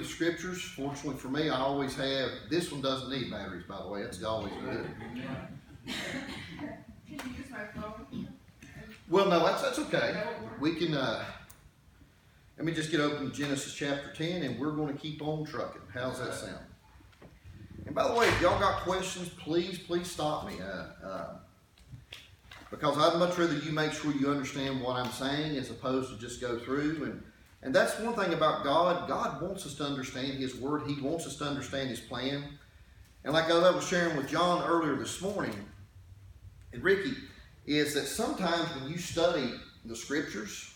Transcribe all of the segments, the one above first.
scriptures. Fortunately for me, I always have. This one doesn't need batteries, by the way. It's always good. Can you use my phone? Well, no, that's okay. We can. Let me just get open to Genesis chapter 10, and we're going to keep on trucking. How's that sound? And by the way, if y'all got questions, please stop me. Because I'd much rather you make sure you understand what I'm saying as opposed to just go through. And that's one thing about God. God wants us to understand His Word. He wants us to understand His plan. And like I was sharing with John earlier this morning, and Ricky, is that sometimes when you study the Scriptures,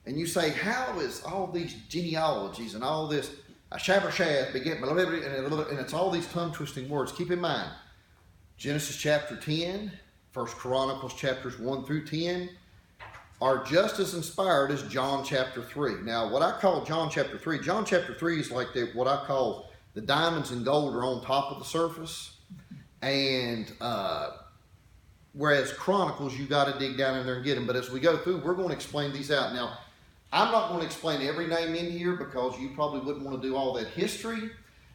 and you say, how is all these genealogies and all this, Shabashab beget, and it's all these tongue-twisting words. Keep in mind, Genesis chapter 10, 1 Chronicles chapters 1 through 10 are just as inspired as John chapter 3. Now, what I call John chapter 3 is like what I call the diamonds and gold are on top of the surface. And whereas Chronicles, you got to dig down in there and get them. But as we go through, we're going to explain these out. Now, I'm not going to explain every name in here because you probably wouldn't want to do all that history.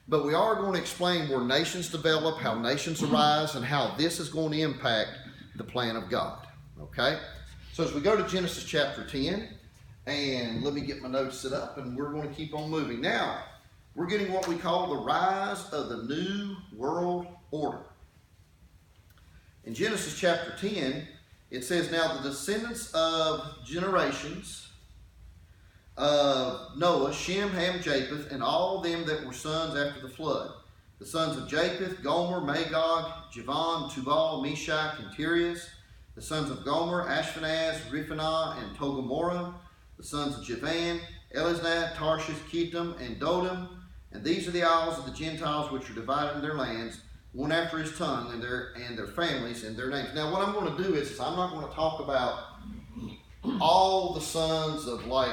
But we are going to explain where nations develop, how nations arise, and how this is going to impact the plan of God. Okay? So as we go to Genesis chapter 10, and let me get my notes set up, and we're going to keep on moving. Now, we're getting what we call the rise of the New World Order. In Genesis chapter 10, it says, now the descendants of generations of Noah, Shem, Ham, Japheth, and all them that were sons after the flood. The sons of Japheth, Gomer, Magog, Javan, Tubal, Meshach, and Tiras. The sons of Gomer, Ashpenaz, Riphanah, and Togarmah. The sons of Javan, Eliznah, Tarshish, Kittim, and Dodam. And these are the isles of the Gentiles which are divided in their lands, one after his tongue, and their families and their names. Now, what I'm going to do is I'm not going to talk about all the sons of like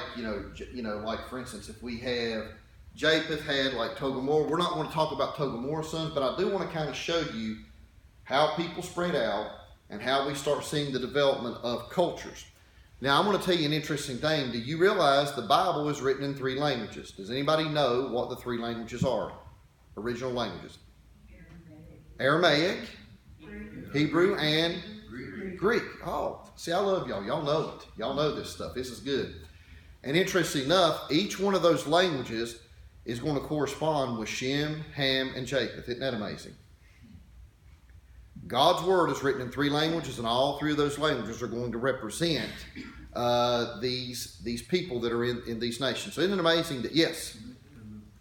for instance, if we have Japheth had like Togarmah, we're not going to talk about Togarmah's sons, but I do want to kind of show you how people spread out and how we start seeing the development of cultures. Now, I'm going to tell you an interesting thing. Do you realize the Bible is written in 3 languages? Does anybody know what the 3 languages are? Original languages. Aramaic, Hebrew, and Greek. Oh, see, I love y'all. Y'all know it. Y'all know this stuff. This is good. And interesting enough, each one of those languages is going to correspond with Shem, Ham, and Japheth. Isn't that amazing? God's Word is written in 3 languages, and all 3 of those languages are going to represent these people that are in these nations. So isn't it amazing that, yes?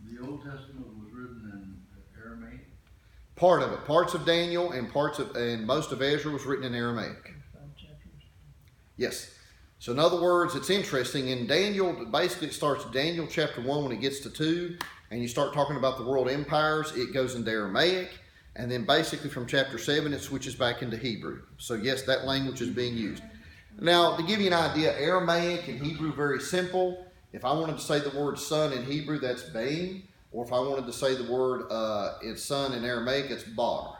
The Old Testament was written in Aramaic? Part of it. Parts of Daniel and most of Ezra was written in Aramaic. Yes. So in other words, it's interesting. In Daniel, basically it starts Daniel chapter 1 when it gets to 2, and you start talking about the world empires, it goes into Aramaic, and then basically from chapter 7 it switches back into Hebrew. So yes, that language is being used. Now, to give you an idea, Aramaic and Hebrew, very simple. If I wanted to say the word son in Hebrew, that's bain. Or if I wanted to say the word son in Aramaic, it's bar.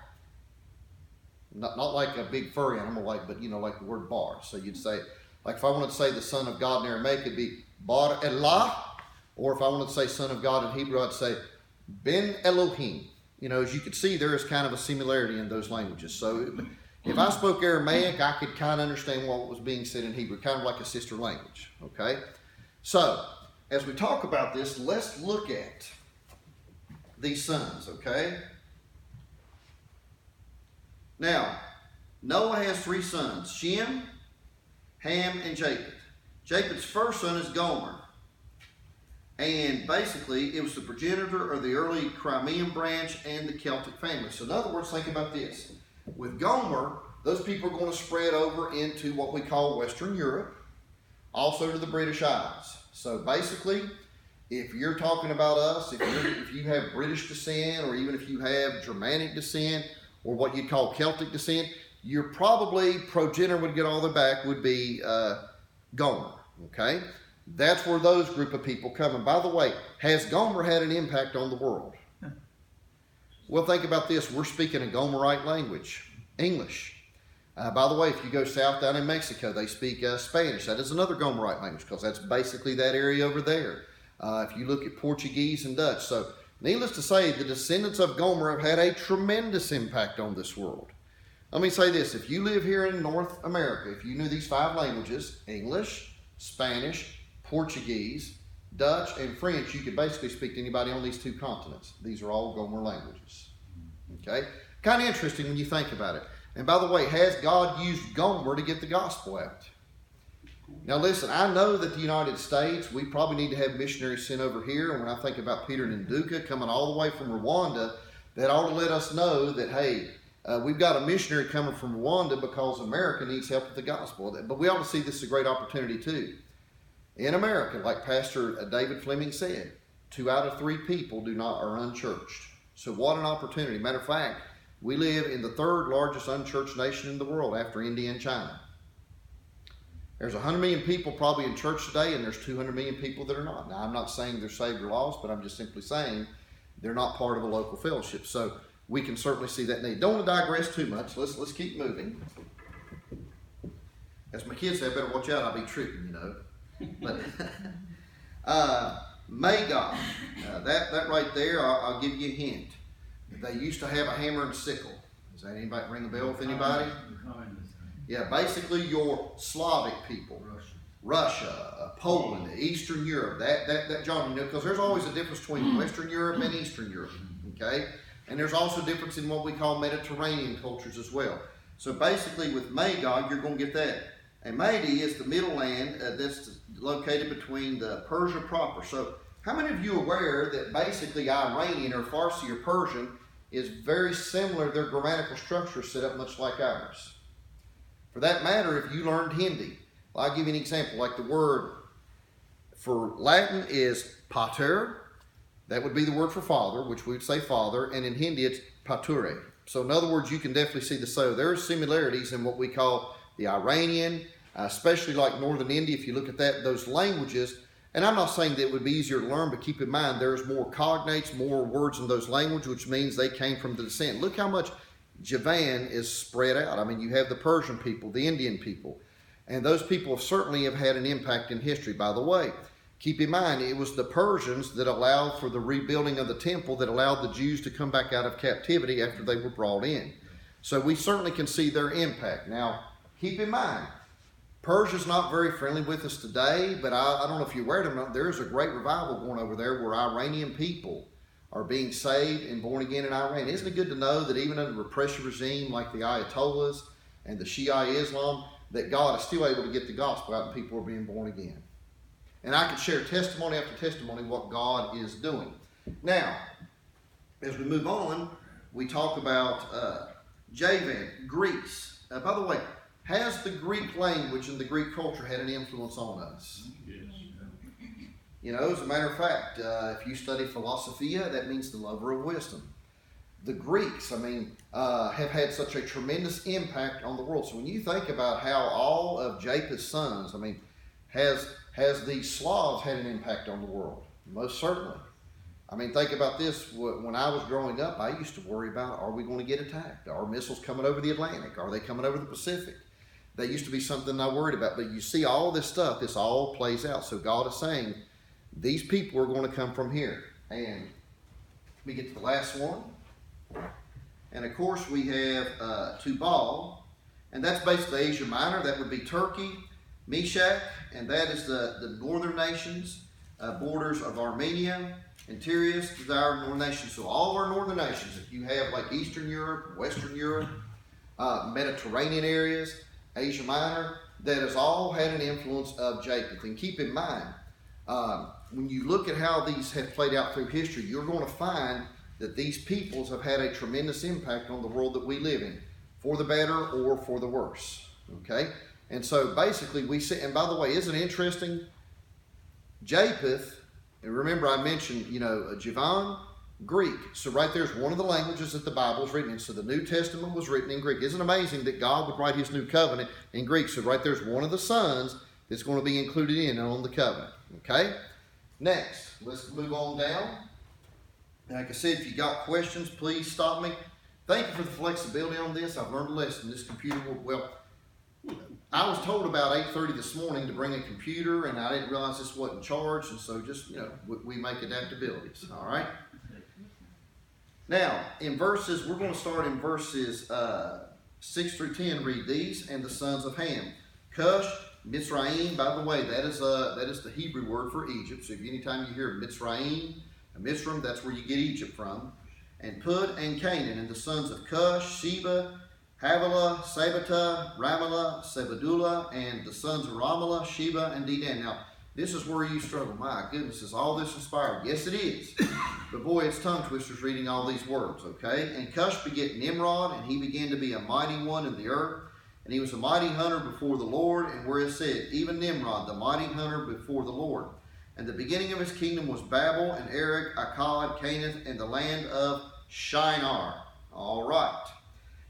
Not like a big furry animal, like the word bar. So you'd say, like if I wanted to say the Son of God in Aramaic, it'd be Bar Elah. Or if I wanted to say Son of God in Hebrew, I'd say Ben Elohim. As you can see, there is kind of a similarity in those languages. So if I spoke Aramaic, I could kind of understand what was being said in Hebrew, kind of like a sister language. Okay? So, as we talk about this, let's look at these sons, okay? Now, Noah has 3 sons, Shem, Ham, and Japheth. Japheth's first son is Gomer. And basically, it was the progenitor of the early Crimean branch and the Celtic family. So in other words, think about this. With Gomer, those people are going to spread over into what we call Western Europe, also to the British Isles. So basically, if you're talking about us, if you have British descent, or even if you have Germanic descent, or what you'd call Celtic descent, your probably progenitor would get all the back would be Gomer, okay? That's where those group of people come. And by the way, has Gomer had an impact on the world? Well, think about this. We're speaking a Gomerite language, English. By the way, if you go south down in Mexico, they speak Spanish. That is another Gomerite language because that's basically that area over there. If you look at Portuguese and Dutch. So needless to say, the descendants of Gomer have had a tremendous impact on this world. Let me say this, if you live here in North America, if you knew these 5 languages, English, Spanish, Portuguese, Dutch, and French, you could basically speak to anybody on these 2 continents. These are all Gomer languages. Okay? Kind of interesting when you think about it. And by the way, has God used Gomer to get the gospel out? Now listen, I know that the United States, we probably need to have missionaries sent over here. And when I think about Peter and Nduka coming all the way from Rwanda, that ought to let us know that, hey, we've got a missionary coming from Rwanda because America needs help with the gospel. But we ought to see this as a great opportunity too. In America, like Pastor David Fleming said, 2 out of 3 people are unchurched. So what an opportunity. Matter of fact, we live in the 3rd largest unchurched nation in the world after India and China. There's 100 million people probably in church today, and there's 200 million people that are not. Now, I'm not saying they're saved or lost, but I'm just simply saying they're not part of a local fellowship. So we can certainly see that need. Don't want to digress too much. Let's keep moving. As my kids say, I better watch out. I'll be tripping, you know. But Magog, that right there, I'll give you a hint. They used to have a hammer and sickle. Does that anybody ring a bell with anybody? Yeah, basically your Slavic people, Russia, Poland, Eastern Europe, that genre, you know, because there's always a difference between Western Europe and Eastern Europe, okay? And there's also a difference in what we call Mediterranean cultures as well. So basically with Magog, you're going to get that. And Madi is the middle land that's located between the Persia proper. So how many of you are aware that basically Iranian or Farsi or Persian is very similar, their grammatical structure is set up much like ours? For that matter, if you learned Hindi, I'll give you an example, like the word for Latin is pater, that would be the word for father, which we would say father, and in Hindi it's pature. So in other words, you can definitely see there are similarities in what we call the Iranian, especially like northern India, if you look at those languages. And I'm not saying that it would be easier to learn, but keep in mind there's more cognates, more words in those languages, which means they came from the descent. Look how much Javan is spread out. I mean, you have the Persian people, the Indian people, and those people certainly have had an impact in history. By the way, keep in mind, it was the Persians that allowed for the rebuilding of the temple, that allowed the Jews to come back out of captivity after they were brought in. So we certainly can see their impact. Now, keep in mind, Persia's not very friendly with us today, but I don't know if you're aware of it, there's a great revival going over there where Iranian people are being saved and born again in Iran. Isn't it good to know that even under a repressive regime like the Ayatollahs and the Shia Islam, that God is still able to get the gospel out and people are being born again? And I can share testimony after testimony what God is doing. Now, as we move on, we talk about Javan, Greece. By the way, has the Greek language and the Greek culture had an influence on us? Yes. You know, as a matter of fact, if you study philosophia, that means the lover of wisdom. The Greeks, have had such a tremendous impact on the world. So when you think about how all of Japheth's sons, has the Slavs had an impact on the world? Most certainly. Think about this. When I was growing up, I used to worry about, are we going to get attacked? Are missiles coming over the Atlantic? Are they coming over the Pacific? That used to be something I worried about. But you see all this stuff, this all plays out. So God is saying, these people are going to come from here. And we get to the last one. And of course we have Tubal. And that's basically Asia Minor. That would be Turkey, Meshach, and that is the northern nations, borders of Armenia, and Tyrus is our northern nations. So all of our northern nations, if you have like Eastern Europe, Western Europe, Mediterranean areas, Asia Minor, that has all had an influence of Japheth. And keep in mind, when you look at how these have played out through history, you're going to find that these peoples have had a tremendous impact on the world that we live in, for the better or for the worse. Okay? And so basically we see, and by the way, isn't it interesting? Japheth, and remember I mentioned, Javan, Greek. So right there's one of the languages that the Bible is written in. So the New Testament was written in Greek. Isn't it amazing that God would write his new covenant in Greek? So right there's one of the sons that's going to be included in on the covenant. Okay? Next, let's move on down. Like I said, if you got questions, please stop me. Thank you for the flexibility on this. I've learned a lesson. This computer will, I was told about 8:30 this morning to bring a computer, and I didn't realize this wasn't charged, and so just, we make adaptabilities, all right? Now, we're going to start in verses 6 through 10, read these, and the sons of Ham. Cush, Mitzrayim, by the way, that is the Hebrew word for Egypt, so if anytime you hear Mitzrayim, Mitzrayim, that's where you get Egypt from. And Put and Canaan, and the sons of Cush, Sheba, Havilah, Sabata, Ramallah, Sebadullah, and the sons of Ramallah, Sheba, and Dedan. Now, this is where you struggle. My goodness, is all this inspired? Yes, it is. But boy, it's tongue twisters reading all these words, okay? And Cush begat Nimrod, and he began to be a mighty one in the earth. And he was a mighty hunter before the Lord, and where it said, even Nimrod, the mighty hunter before the Lord. And the beginning of his kingdom was Babel, and Erech, Akkad, Canaan, and the land of Shinar. All right.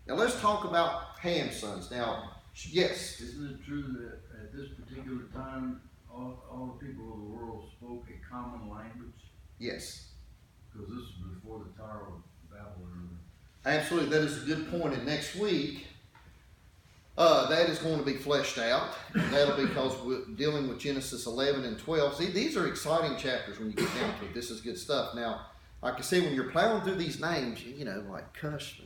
Now let's talk about Ham's sons. Now, yes. Isn't it true that at this particular time, all the people of the world spoke a common language? Yes. Because this is before the Tower of Babel. Absolutely, that is a good point. And next week, that is going to be fleshed out. That'll be because we're dealing with Genesis 11 and 12. See, these are exciting chapters when you get down to it. This is good stuff. Now, like I said, when you're plowing through these names, like Cush.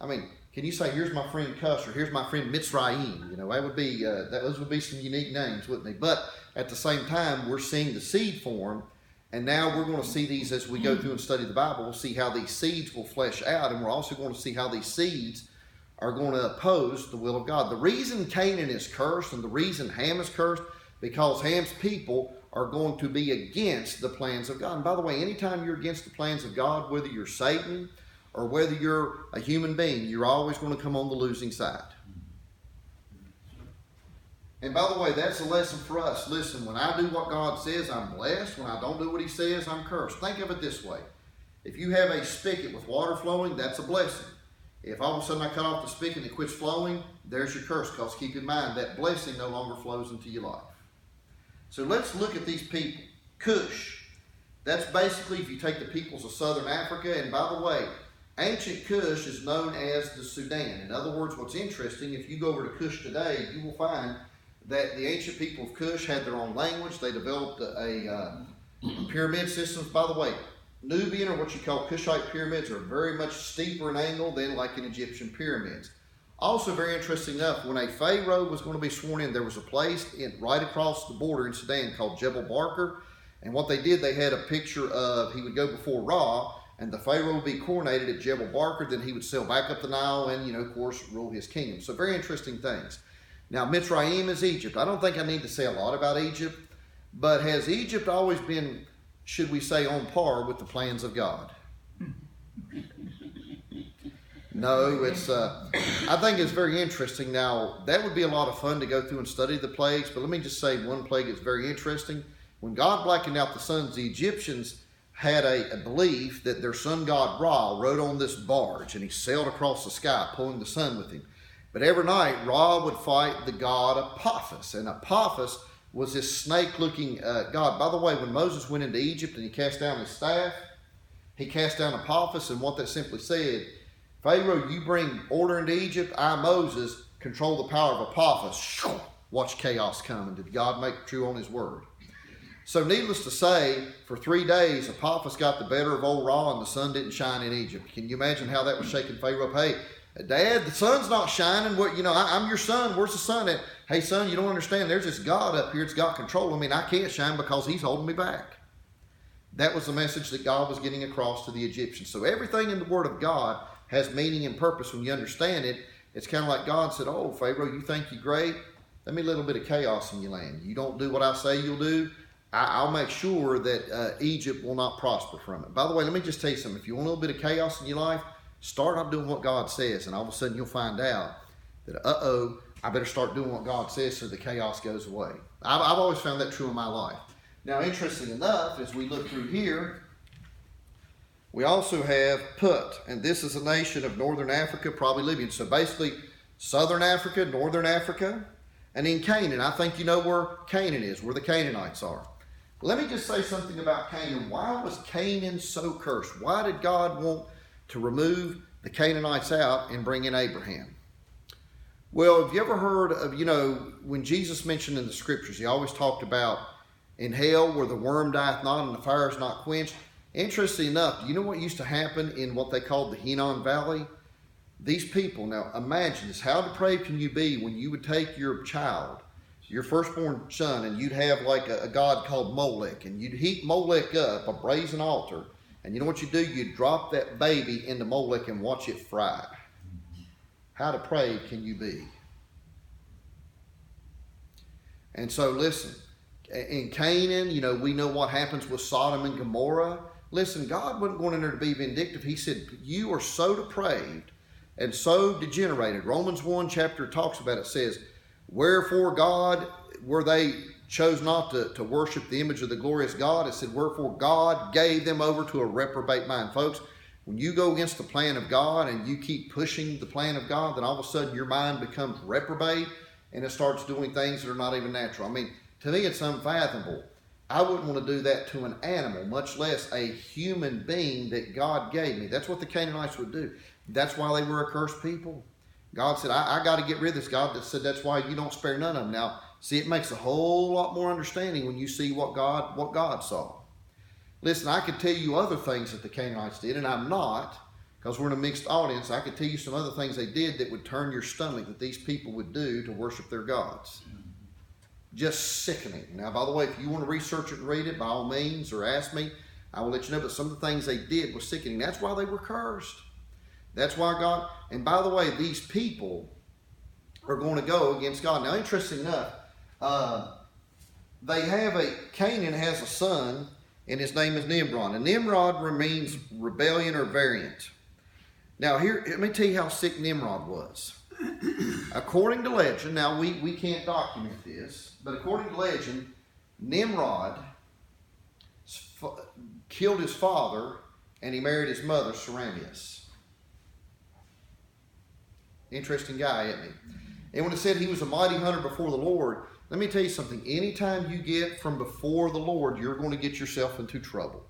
I mean, can you say, here's my friend Cush, or here's my friend Mitzrayim? That would be, those would be some unique names, wouldn't they? But at the same time, we're seeing the seed form, and now we're going to see these as we go through and study the Bible. We'll see how these seeds will flesh out, and we're also going to see how these seeds are going to oppose the will of God. The reason Canaan is cursed and the reason Ham is cursed, because Ham's people are going to be against the plans of God. And by the way, anytime you're against the plans of God, whether you're Satan or whether you're a human being, you're always going to come on the losing side. And by the way, that's a lesson for us. Listen, when I do what God says, I'm blessed. When I don't do what he says, I'm cursed. Think of it this way. If you have a spigot with water flowing, that's a blessing. If all of a sudden I cut off the spigot and it quits flowing, there's your curse, because keep in mind, that blessing no longer flows into your life. So let's look at these people. Cush. That's basically, if you take the peoples of southern Africa, and by the way, ancient Cush is known as the Sudan. In other words, what's interesting, if you go over to Cush today, you will find that the ancient people of Cush had their own language. They developed a pyramid systems. By the way, Nubian, or what you call Cushite pyramids, are very much steeper in angle than like in Egyptian pyramids. Also, very interesting enough, when a pharaoh was going to be sworn in, there was a place right across the border in Sudan called Jebel Barker. And what they did, they had a picture of, he would go before Ra, and the pharaoh would be coronated at Jebel Barker. Then he would sail back up the Nile and, of course, rule his kingdom. So very interesting things. Now, Mitzrayim is Egypt. I don't think I need to say a lot about Egypt, but has Egypt always been, should we say, on par with the plans of God? No, it's, I think it's very interesting. Now, that would be a lot of fun to go through and study the plagues, but let me just say one plague is very interesting. When God blackened out the suns, the Egyptians had a belief that their sun god Ra rode on this barge, and he sailed across the sky, pulling the sun with him. But every night, Ra would fight the god Apophis, and Apophis was this snake-looking god. By the way, when Moses went into Egypt and he cast down his staff, he cast down Apophis, and what that simply said, Pharaoh, you bring order into Egypt, I, Moses, control the power of Apophis. Watch chaos come. And did God make true on his word? So needless to say, for 3 days, Apophis got the better of old Ra, and the sun didn't shine in Egypt. Can you imagine how that was shaking Pharaoh up? Hey, Dad, the sun's not shining. What, I'm your son. Where's the sun at? Hey, son, you don't understand. There's this God up here. It's got control. I mean, I can't shine because he's holding me back. That was the message that God was getting across to the Egyptians. So everything in the Word of God has meaning and purpose when you understand it. It's kind of like God said, oh, Pharaoh, you think you're great? Let me a little bit of chaos in your land. You don't do what I say you'll do, I'll make sure that Egypt will not prosper from it. By the way, let me just tell you something. If you want a little bit of chaos in your life, start out doing what God says, and all of a sudden you'll find out that, I better start doing what God says so the chaos goes away. I've always found that true in my life. Now, interesting enough, as we look through here, we also have Put, and this is a nation of northern Africa, probably Libyan. So basically, southern Africa, northern Africa, and in Canaan. I think you know where Canaan is, where the Canaanites are. Let me just say something about Canaan. Why was Canaan so cursed? Why did God want to remove the Canaanites out and bring in Abraham? Well, have you ever heard of, when Jesus mentioned in the scriptures, he always talked about in hell where the worm dieth not and the fire is not quenched. Interesting enough, do you know what used to happen in what they called the Hinnom Valley? These people, now imagine this, how depraved can you be when you would take your child, your firstborn son, and you'd have like a god called Molech, and you'd heat Molech up, a brazen altar, and you know what you do? You'd drop that baby into Molech and watch it fry. How depraved can you be? And so listen, in Canaan, we know what happens with Sodom and Gomorrah. Listen, God wasn't going in there to be vindictive. He said, you are so depraved and so degenerated. Romans 1 chapter talks about it, says, wherefore God, where they chose not to worship the image of the glorious God, it said, wherefore God gave them over to a reprobate mind. Folks, when you go against the plan of God and you keep pushing the plan of God, then all of a sudden your mind becomes reprobate and it starts doing things that are not even natural. I mean, to me it's unfathomable. I wouldn't want to do that to an animal, much less a human being that God gave me. That's what the Canaanites would do. That's why they were a cursed people. God said, I got to get rid of this. God said, that's why you don't spare none of them. Now, see, it makes a whole lot more understanding when you see what God saw. Listen, I could tell you other things that the Canaanites did, and I'm not, because we're in a mixed audience. I could tell you some other things they did that would turn your stomach that these people would do to worship their gods. Just sickening. Now, by the way, if you want to research it and read it, by all means, or ask me, I will let you know. But some of the things they did was sickening. That's why they were cursed. That's why God, and by the way, these people are going to go against God. Now, interesting enough, Canaan has a son, and his name is Nimrod. And Nimrod means rebellion or variant. Now, here, let me tell you how sick Nimrod was. According to legend, now we can't document this, but according to legend, Nimrod killed his father and he married his mother, Ceramius. Interesting guy, isn't he? And when it said he was a mighty hunter before the Lord, let me tell you something. Anytime you get from before the Lord, you're going to get yourself into trouble.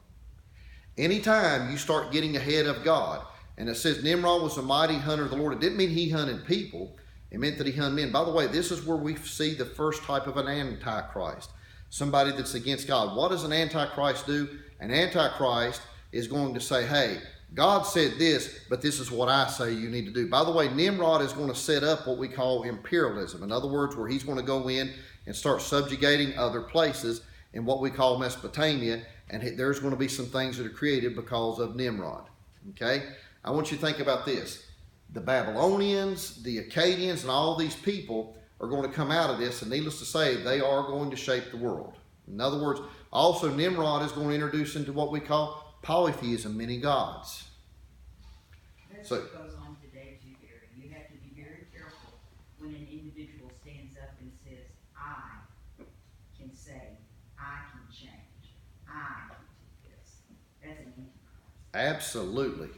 Anytime you start getting ahead of God, and it says Nimrod was a mighty hunter of the Lord, it didn't mean he hunted people. It meant that he hunted men. By the way, this is where we see the first type of an antichrist. Somebody that's against God. What does an antichrist do? An antichrist is going to say, hey, God said this, but this is what I say you need to do. By the way, Nimrod is going to set up what we call imperialism. In other words, where he's going to go in and start subjugating other places in what we call Mesopotamia, and there's going to be some things that are created because of Nimrod. Okay? I want you to think about this. The Babylonians, the Akkadians, and all these people are going to come out of this, and needless to say, they are going to shape the world. In other words, also Nimrod is going to introduce into what we call polytheism, many gods. That's So, what goes on today too, Gary. You have to be very careful when an individual stands up and says, I can say, I can change, I can do this. That's an antichrist. absolutely.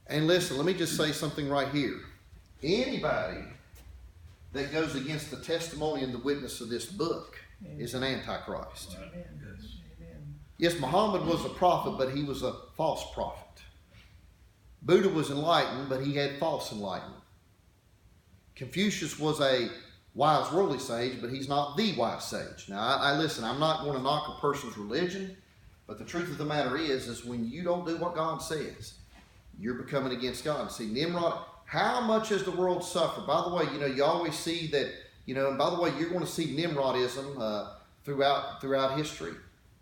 And listen, let me just say something right here. Anybody that goes against the testimony and the witness of this book is an antichrist. Yes, Muhammad was a prophet, but he was a false prophet. Buddha was enlightened, but he had false enlightenment. Confucius was a wise worldly sage, but he's not the wise sage. Now, I listen, I'm not going to knock a person's religion, but the truth of the matter is when you don't do what God says, you're becoming against God. See, Nimrod, how much has the world suffered? By the way, you always see that, and by the way, you're going to see Nimrodism throughout history.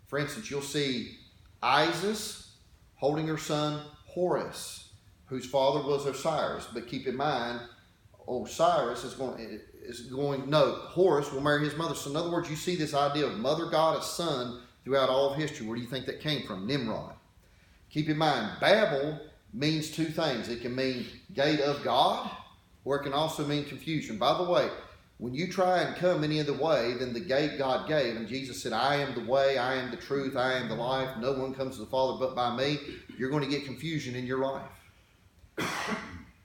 For instance, you'll see Isis holding her son Horus, whose father was Osiris. But keep in mind, Horus will marry his mother. So in other words, you see this idea of mother goddess son throughout all of history. Where do you think that came from? Nimrod. Keep in mind, Babel means two things. It can mean gate of God, or it can also mean confusion. By the way, when you try and come any other way than the gate God gave, and Jesus said, I am the way, I am the truth, I am the life, no one comes to the Father but by me, you're going to get confusion in your life.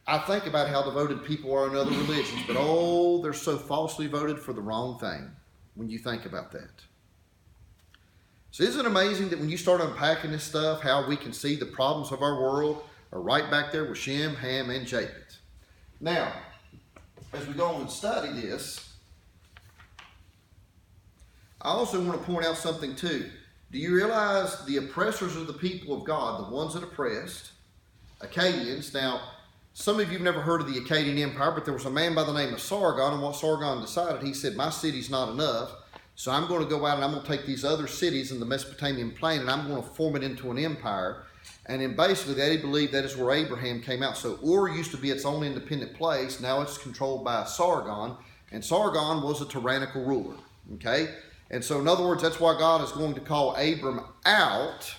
I think about how devoted people are in other religions, but they're so falsely voted for the wrong thing when you think about that. So isn't it amazing that when you start unpacking this stuff, how we can see the problems of our world are right back there with Shem, Ham, and Japheth. Now, as we go on and study this, I also want to point out something too. Do you realize the oppressors of the people of God, the ones that oppressed, Akkadians? Now, some of you have never heard of the Akkadian Empire, but there was a man by the name of Sargon, and what Sargon decided, he said, my city's not enough, so I'm going to go out and I'm going to take these other cities in the Mesopotamian plain and I'm going to form it into an empire. And then basically they believed that is where Abraham came out. So Ur used to be its own independent place. Now it's controlled by Sargon, and Sargon was a tyrannical ruler. Okay? And so in other words, that's why God is going to call Abram out